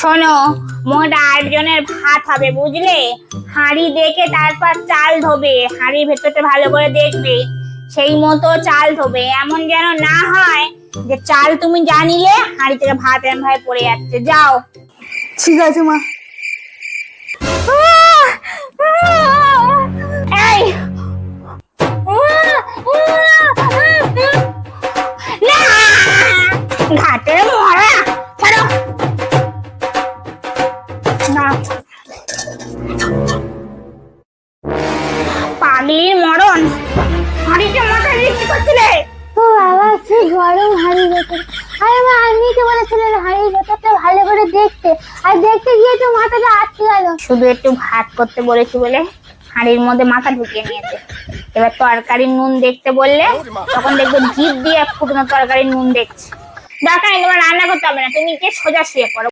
শোনো, মোট 8 জনের ভাত হবে বুঝলে। হাঁড়ি দেখে তারপর চাল ধোবে, হাঁড়ির ভেতরটা ভালো করে দেখবে, সেই মতো চাল ধোবে। এমন যেন না হয় যে চাল তুমি জানিলে হাঁড়ি থেকে ভাত এমন ভাবে পড়ে যাচ্ছে। যাও। ঠিক আছে মা। এই না, ঘাটের মরা, ছাড়ো না। পাগলির মরণ, হাঁড়িটা মাথায় দিয়ে কি করছিলে? ও বাবা, কি গরম হাঁড়ির ভেতর। আরে মা, আমি তো বলেছিলেন হাঁড়ির ভেতরটা ভালো করে দেখতে, আর দেখতে গিয়ে তো মাথাটা আটকে গেল। শুধু একটু ভাত করতে বলেছি বলে হাঁড়ির মধ্যে মাথা ঢুকিয়ে নিয়েছে। এবার তরকারির নুন দেখতে বললে তখন দেখবে জিভ দিয়ে ফুটনো তরকারির নুন দেখছে। দরকার নেই, তোমার রান্না করতে হবে না, তুমি গিয়ে সোজা শুয়ে পড়ো।